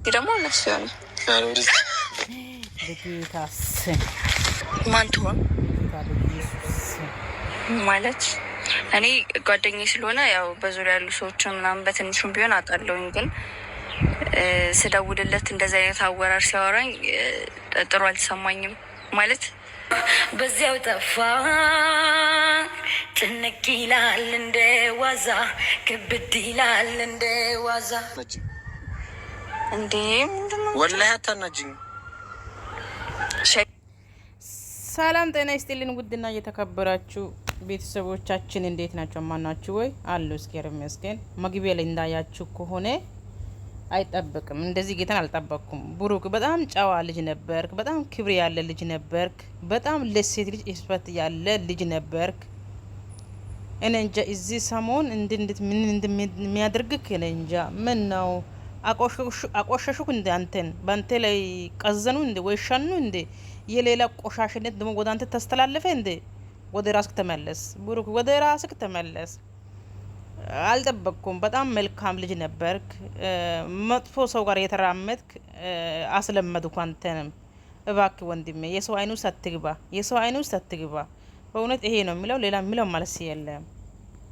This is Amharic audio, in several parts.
ደግሞ እነሱ ያለ በጌታስ ማን ትሆን ማለት እኔ ጓደኛዬ ስለሆነ ያው በዙሪያ ያሉ ሰዎች ምናምን በትንሹም ቢሆን አውቃለሁኝ። ግን ስደውልለት እንደዚህ አይነት አወራር ሲያወራኝ ጥሩ አልተሰማኝም። ማለት በዚያው ጠፋ ጭንቅ ይላል እንደ ዋዛ ክብድ ይላል እንደ ዋዛ እንዴ ምንድነው ወላሂ አታናጅኝ። ሰላም ጤና ይስጥልን ውድና እየተከበራችሁ ቤተሰቦቻችን እንዴት ናቸው? ማናችሁ ወይ አሉ እስኪር መስገን መግቢያ ላይ እንዳያችሁ ከሆነ አይጠበቅም እንደዚህ ጌታን አልጠበቅኩም። ብሩክ በጣም ጨዋ ልጅ ነበርክ። በጣም ክብር ያለ ልጅ ነበርክ። በጣም ለሴት ልጅ ኢስፈት ያለ ልጅ ነበርክ። እኔ እንጃ እዚህ ሰሞን እንዴት ምን እንደሚያደርግክ እኔ እንጃ። ምን ነው አቆሸሹክ እንደ አንተን ባንተ ላይ ቀዘኑ እንደ ወይሻኑ እንደ የሌላ ቆሻሽነት ደግሞ ወደ አንተ ተስተላለፈ እንደ ወደ ራስክ ተመለስ ብሩክ፣ ወደ ራስክ ተመለስ። አልጠበቅኩም። በጣም መልካም ልጅ ነበርክ። መጥፎ ሰው ጋር የተራመድክ አስለመድኩ አንተንም። እባክህ ወንድሜ የሰው አይኑ ሳትግባ፣ የሰው አይኑ ሳትግባ። በእውነት ይሄ ነው የሚለው፣ ሌላ የሚለው ማለት የለም።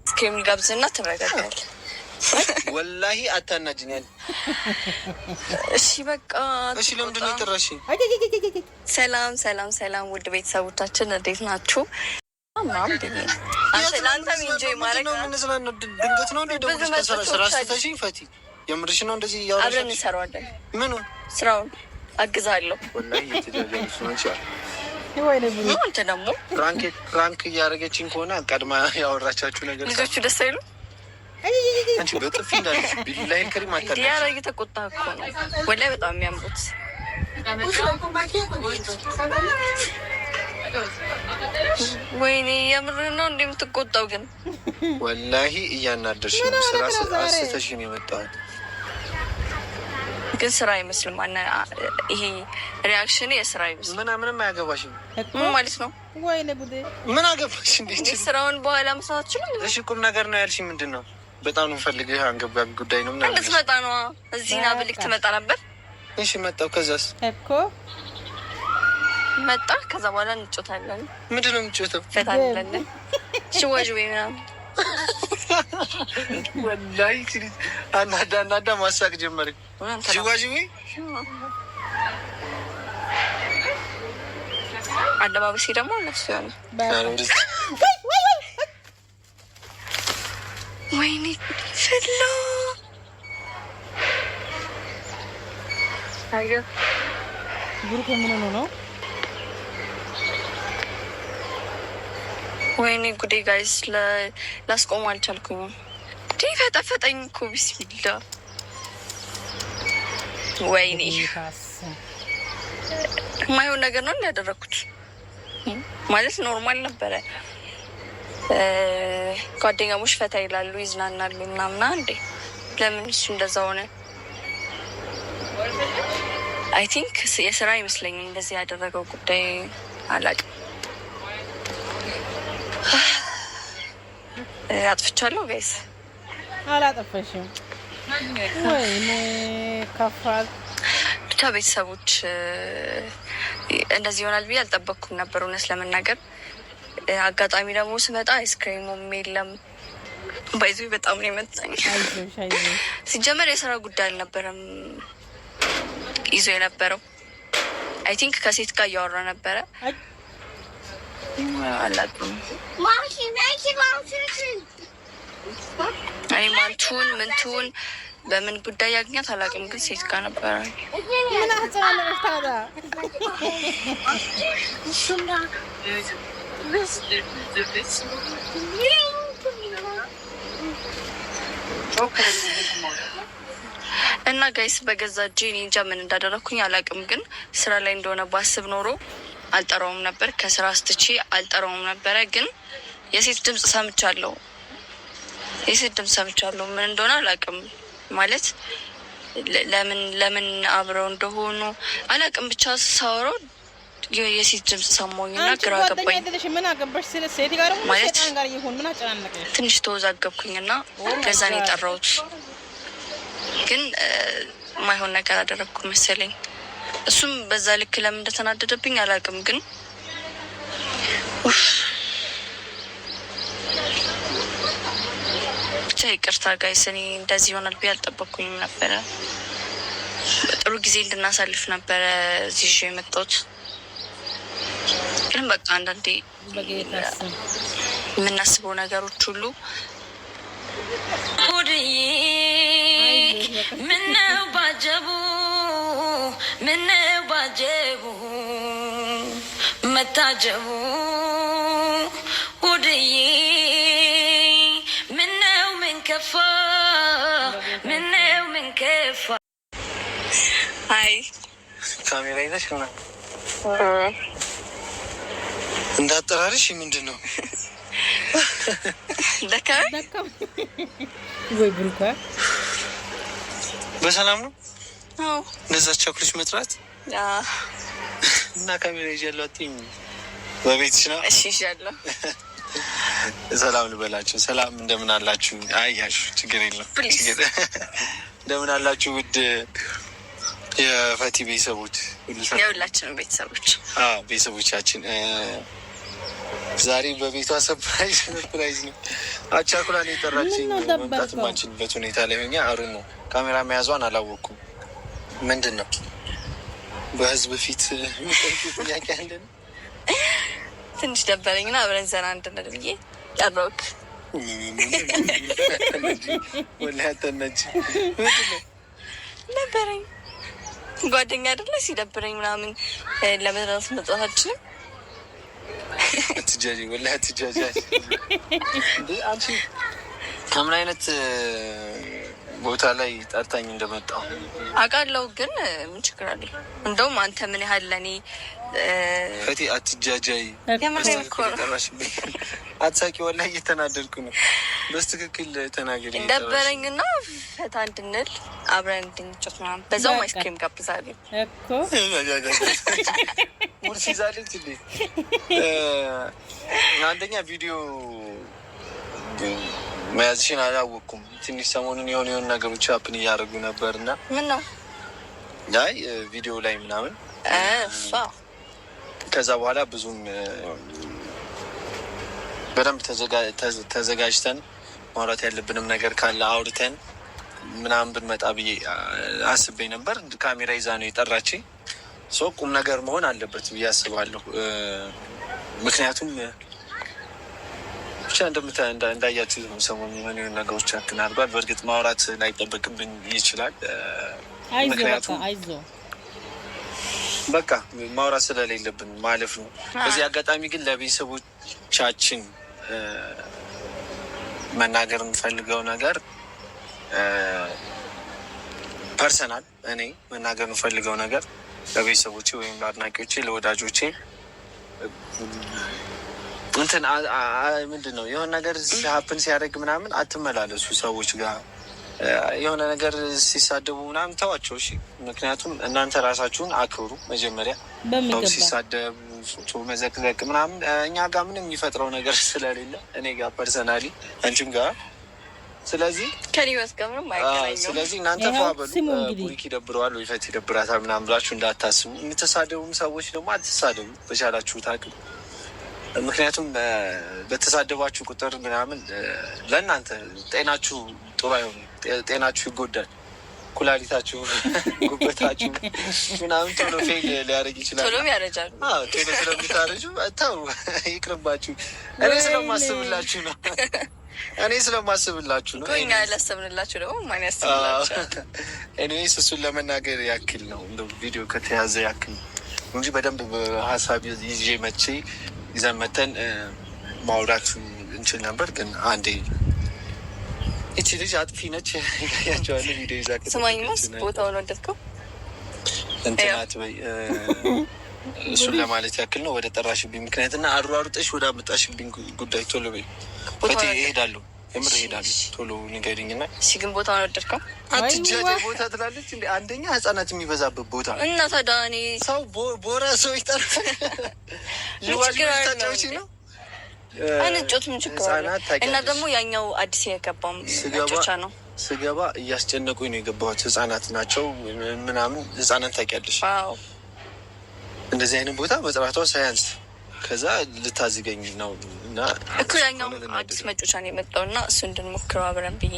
ስክሪም ጋብዝና ተረጋጋል። ወላሂ አታናጅኛል። እሺ በቃ እሺ። ለምንድን ነው የጠራሽ? ሰላም ሰላም ሰላም፣ ውድ ቤተሰቦቻችን እንዴት ናችሁ? ማም ዲኒ አንተም ኢንጆይ ማድረግ ነው። ምን ዝናን ነው? ድንገት ነው እንዴ? ደግሞ ስራ ስተሽኝ ፈቲ የምርሽ ነው እንደዚህ ያወራሽ? አብረን እንሰራዋለን። ምን ስራውን አግዛለሁ። ወላሂ የተጃጀልሽ ነው ይችላል። ወይኔ ብሩ አንተ ደግሞ ራንክ እያደረገችኝ ከሆነ ቀድማ ያወራቻችሁ ነገር ልጆቹ ደስ አይሉ? አንቺ በጥፊ እንዳለሽ ቢላሂ ከሪም አታለሽ። ዲያራ እየተቆጣ እኮ ነው ወላሂ በጣም የሚያምሩት። ወይኔ የምር ነው እንደምትቆጣው ግን ወላሂ እያናደርሽ ነው። ስራ አስተሽ ነው የመጣሁት ግን ስራ አይመስልም። ይሄ ሪአክሽን የስራ አይመስልም። ምንም አያገባሽም ማለት ነው። ወይኔ ጉዴ ምን አገባሽ እንዴ? ስራውን በኋላ መስራታችሁ ነው። እሺ ቁም ነገር ነው ያልሽኝ። ምንድን ነው? በጣም ነው ፈልገህ አንገብጋቢ ጉዳይ ነው ምናምን ልትመጣ ነው። እዚህ ና ብልክ ትመጣ ነበር። እሺ መጣሁ። ከዛስ እኮ መጣ። ከዛ በኋላ እንጮታለን። ምንድን ነው የምትጮተው? ፈታለን ሽዋጅ ወይ ምናምን ወላሂ ሲሪስ አናዳ ማሳቅ ጀመረኝ። ሽዋጅ ወይ አለባበሴ ደግሞ እነሱ ያለ ወይኔ ፈላ አዮ ብሩክ ምን ሆኖ ነው? ወይኔ ጉዴ ጋይስ ላስቆም አልቻልኩኝም። እንዴ ፈጠፈጠኝ እኮ ቢስሚላ። ወይኔ የማይሆን ነገር ነው ያደረኩት። ማለት ኖርማል ነበረ። ጓደኛሞች ፈታ ይላሉ፣ ይዝናናሉ ምናምና። እንዴ ለምን እሱ እንደዛ ሆነ? አይ ቲንክ የስራ አይመስለኝም እንደዚህ ያደረገው ጉዳይ አላውቅም። አጥፍቻለሁ ጋይስ። አላጠፋሽም። ወይኔ ከፋል። ብቻ ቤተሰቦች እንደዚህ ይሆናል ብዬ አልጠበቅኩም ነበር እውነት ለመናገር። አጋጣሚ ደግሞ ስመጣ አይስክሪሙም የለም። ባይዙ በጣም ነው የመጣኝ። ሲጀመር የስራ ጉዳይ አልነበረም ይዞ የነበረው። አይ ቲንክ ከሴት ጋር እያወራ ነበረ። አላውቅም እኔ ማንቱን ምንቱን በምን ጉዳይ ያገኛት አላውቅም፣ ግን ሴት ጋር ነበረ። ምን አጽናለሽ ታዲያ? እና ጋይስ በገዛ እጄ እኔ እንጃ ምን እንዳደረኩኝ አላውቅም፣ ግን ስራ ላይ እንደሆነ ባስብ ኖሮ አልጠራውም ነበር። ከስራ ስትቼ አልጠራውም ነበረ። ግን የሴት ድምጽ ሰምቻለሁ። ምን እንደሆነ አላውቅም። ማለት ለምን አብረው እንደሆኑ አላውቅም። ብቻ ሳወራው የሴት ድምጽ ሰማሁኝና ግራ ገባኝ። ምን አገባሽ? ስለ ሴት ጋር ነው ማለት ጋር ይሁን ምን አጨናነቀሽ? ትንሽ ተወዛገብኩኝና ከዛን የጠራሁት። ግን ማይሆን ነገር አደረግኩ መሰለኝ። እሱም በዛ ልክ ለምን እንደተናደደብኝ አላውቅም። ግን ብቻ ይቅርታ ጋይስ፣ እኔ እንደዚህ ይሆናል ብዬ አልጠበቅኩኝም ነበረ። ጥሩ ጊዜ እንድናሳልፍ ነበረ እዚህ ይዤ የመጣሁት። ግን በቃ አንዳንዴ የምናስበው ነገሮች ሁሉ ሆድዬ ምነው ባጀቡ ምነው ባጀቡ መታጀቡ ሆድዬ ምነው ምን ከፋ ምነው ምን ከፋ። አይ ካሜራ ይዘሽ ሆነ እንዳጠራርሽ ምንድን ነው? ደካ ወይ ብሩካ በሰላም ነው? አዎ። እንደዛ ቸኩልሽ መጥራት እና ካሜራ ይዣለሁ አትይኝ? በቤትሽ ነው? እሺ ይዣለሁ። ሰላም ልበላችሁ። ሰላም እንደምን አላችሁ? አያሽ ችግር የለም። እንደምን አላችሁ ውድ የፈቲ ቤተሰቦች፣ የሁላችንም ቤተሰቦች፣ ቤተሰቦቻችን ዛሬ በቤቷ ሰርፕራይዝ ነው። አቻኩላ ነው የጠራችኝ። መምጣት የማንችልበት ሁኔታ ላይ ሆኜ አሩ ነው ካሜራ መያዟን አላወቅኩም። ምንድን ነው በህዝብ ፊት የሚጠይቁ ጥያቄ አለን? ትንሽ ደበረኝና አብረን ዘና እንድንል ብዬ ጠራሁት። ወላተነች ነበረኝ ጓደኛ አይደለ? ሲደብረኝ ምናምን ለመድረስ መጥራት አልችልም። አትጃጂ ወላሂ አትጃጂ። አንቺ ከምን አይነት ቦታ ላይ ጠርታኝ እንደመጣሁ አውቃለሁ። ግን ምን ችግር አለ? እንደውም አንተ ምን ያህል ለእኔ ፈቲ አትጃጃይ። አትሳቂ ወላሂ እየተናደድኩ ነው። በስትክክል ተናገሪ። ደበረኝና ፈታ እንድንል አብረን እንድንጫወት ምናምን በዛውም አይስክሬም ጋብዛለሁ እኮ ሙርሲ ዛለች እንዴ? አንደኛ ቪዲዮ መያዝሽን አላወቅኩም። ትንሽ ሰሞኑን የሆኑ ነገሮች አፕን እያደረጉ ነበር እና ምን ነው አይ ቪዲዮ ላይ ምናምን ከዛ በኋላ ብዙም በደንብ ተዘጋጅተን ማውራት ያለብንም ነገር ካለ አውርተን ምናምን ብንመጣ ብዬ አስቤ ነበር። ካሜራ ይዛ ነው የጠራችኝ። ሰው ቁም ነገር መሆን አለበት ብዬ አስባለሁ። ምክንያቱም ብቻ እንዳያችሁ ሰሞኑን የሆኑ ነገሮች አድርጓል። በእርግጥ ማውራት ላይጠበቅብን ይችላል። ምክንያቱም በቃ ማውራት ስለሌለብን ማለፍ ነው። በዚህ አጋጣሚ ግን ለቤተሰቦቻችን መናገር የምፈልገው ነገር ፐርሰናል፣ እኔ መናገር የምፈልገው ነገር ለቤተሰቦቼ ወይም ለአድናቂዎቼ፣ ለወዳጆቼ እንትን ምንድን ነው የሆነ ነገር ሀፕን ሲያደርግ ምናምን አትመላለሱ ሰዎች ጋር የሆነ ነገር ሲሳደቡ ምናምን ተዋቸው። እሺ፣ ምክንያቱም እናንተ ራሳችሁን አክብሩ መጀመሪያ። ሲሳደቡ መዘቅዘቅ ምናምን እኛ ጋር ምንም የሚፈጥረው ነገር ስለሌለ እኔ ጋር ፐርሰናሊ አንቺም ጋር ስለዚህ ከሊወስ ጋር ምንም አይገናኝም። ስለዚህ እናንተ ፏበሉ። ቡሪክ ይደብረዋል ወይ ፈት ይደብራታል ምናምን ብላችሁ እንዳታስቡ። የምትሳደቡም ሰዎች ደግሞ አትሳደቡ በቻላችሁት አቅም። ምክንያቱም በተሳደባችሁ ቁጥር ምናምን ለእናንተ ጤናችሁ ጥሩ አይሆንም። ጤናችሁ ይጎዳል። ኩላሊታችሁ፣ ጉበታችሁ ምናምን ቶሎ ፌል ሊያደርግ ይችላል። ቶሎም ያረጃሉ። ቶሎ ስለምታረጁ ተው፣ ይቅርባችሁ። እኔ ስለማስብላችሁ ነው። እኛ ያላሰብንላችሁ ደግሞ ማን ያስብላችሁ? ኤኒዌይስ እሱን ለመናገር ያክል ነው፣ እንደ ቪዲዮ ከተያዘ ያክል እንጂ በደንብ ሀሳብ ይዤ መቼ ይዘን መተን ማውራት እንችል ነበር። ግን አንዴ ይቺ ልጅ አጥፊ ነች። ያቸዋለ ቪዲዮ ይዛ ስማኝማስ ቦታውን ወደድከው እንትናት በይ። እሱን ለማለት ያክል ነው ወደ ጠራሽብኝ ምክንያት እና አሯሩጠሽ ወደ አመጣሽብኝ ጉዳይ ቶሎ በይ። ፈቴ እሄዳለሁ፣ የምር እሄዳለሁ። ቶሎ ንገሪኝ እና እሺ። ግን ቦታውን ወደድከው? አትጃጃ ቦታ ትላለች እንዴ? አንደኛ ህጻናት የሚበዛበት ቦታ እና ታዲያ እኔ ሰው ቦራ ሰው ይጠራ ይዋጅታጫዎች ነው አንጮት ምን ችግር አለ? እና ደግሞ ያኛው አዲስ የገባም መጫወቻ ነው። ስገባ እያስጨነቁኝ ነው የገባሁት። ህጻናት ናቸው ምናምን ህጻናት ታውቂያለሽ። እንደዚህ አይነት ቦታ መጥራቷ ሳያንስ ከዛ ልታዝገኝ ነው እና እኮ ያኛው አዲስ መጮቻ ነው የመጣው እና እሱ እንድንሞክረው አብረን ብዬ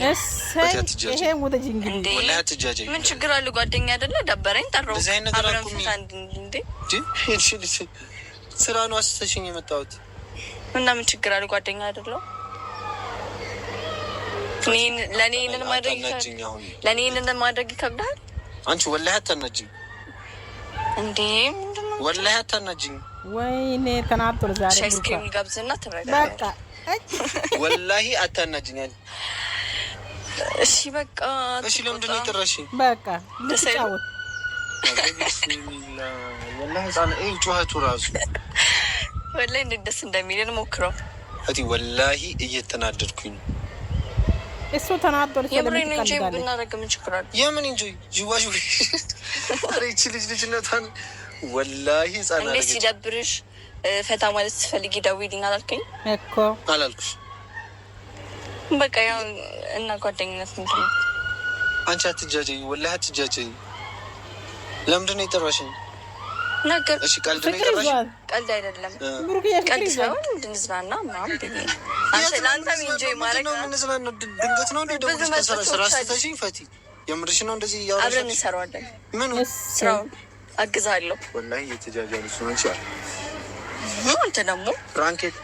ይሄ ወደ ጅንግል ወላሂ አትጃጃኝ። ምን ችግር አለ? ጓደኛ አይደለ? ደበረኝ ጠራው አብረን ፍታን እንዴ ስራ ነው አስተሽኝ የመጣሁት እና ምን ችግር አለ? ጓደኛ አይደለው? ለኔ ይሄንን ማድረግ ይከብዳል። አንቺ ወላሂ አታናጅኝ እንዴ! ምንድነው ወላሂ አታናጅኝ። ወይኔ ተናጥር ዛሬ ሻይስክሪም ጋብዝና ተረጋጋ። በቃ ወላሂ አታናጅኝ። እሺ በቃ እሺ። ለምንድን ነው የጠራሽኝ? በቃ ልትጫወት ወላሂ ህፃን ጩኸቱ ራሱ ወላሂ እንዴት ደስ እንደሚልን ሞክረው። እቲ ወላሂ እየተናደድኩኝ እሱ ተናደር የምሬን እንጂ ብናደርግ ምን ችግር አለ? የምን እንጂ ጅዋጅ ኧረ ይቺ ልጅነቷን ወላሂ ህፃን እንዴ ሲደብርሽ ፈታ ማለት ስትፈልጊ ደውይልኝ አላልከኝ እኮ? አላልኩሽ? በቃ ያው እና ጓደኝነት ምንድን ነው? አንቺ አትጃጀኝ፣ ወላሂ አትጃጀኝ። ለምንድን ነው የጠራሽኝ? ነገር እሺ ቀልድ ነው የጠራሽኝ? ቀልድ አይደለም፣ ቀልድ ሳይሆን እንድንዝናና ምናምን ብዬ አንተ ለአንተም ኢንጆይ ማድረግ ነው። የምንዝናናው ድንገት ነው እንዴ? ደውልሽ ከስራ ስትተሽኝ ፈቲ የምርሽ ነው እንደዚህ እያወራሽ? አብረን እንሰራዋለን። ምኑ ስራውን አግዛለሁ። ወላሂ እየተጃጃልሽ ነው እንጂ አንተ ደግሞ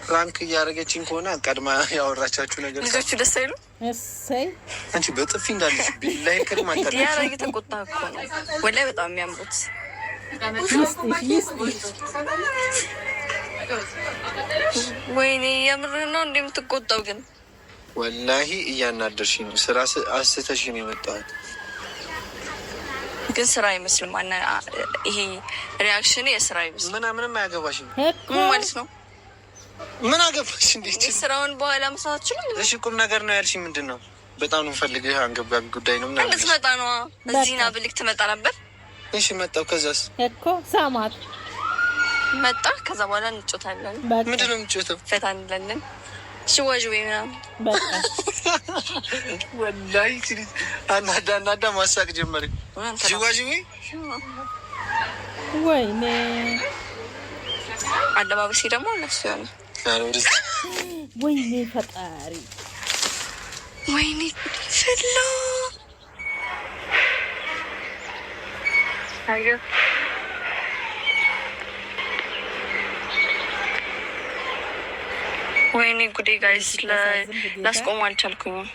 ፍራንክ እያደረገችኝ ከሆነ ቀድማ ያወራቻችሁ ነገር ልጆቹ ደስ አይሉ? እሰይ አንቺ በጥፊ እንዳለሽ ቢላሂ ከሪም አንተ ያ ላይ ተቆጣ እኮ ነው ወላሂ በጣም የሚያምሩት። ወይኔ የምር ነው እንደምትቆጣው ግን ወላሂ እያናደርሽኝ ነው። ስራ አስተሽ ነው የመጣሁት ግን ስራ አይመስልም። ይሄ ሪያክሽን የስራ አይመስልም። ምንም አያገባሽም። ምን ማለት ነው? ምን አገባሽ? እንዴት ስራውን በኋላ መስራታችን? እሺ ቁም ነገር ነው ያልሽኝ። ምንድን ነው? በጣም ነው ፈልገህ አንገብጋቢ ጉዳይ ነው ምናምን። እንዴት መጣ ነው? እዚህ ና ብልክ ትመጣ ነበር። እሺ መጣሁ። ከዛስ እኮ ሳማት መጣ። ከዛ በኋላ እንጮታለን። ምንድን ነው የምትጮተው? ፈታ እንላለን። ሽዋዥ ወይ ምናምን በቃ ወላሂ ሲሪስ አናዳ ማሳቅ ጀመረኝ። ሽዋዥ ወይኔ አለባበሴ ደግሞ እነሱ ሆነ። ወይኔ ፈጣሪ ወይኔ ፈላ ወይኔ ጉዴ ጋይስ ላስቆም አልቻልኩኝም።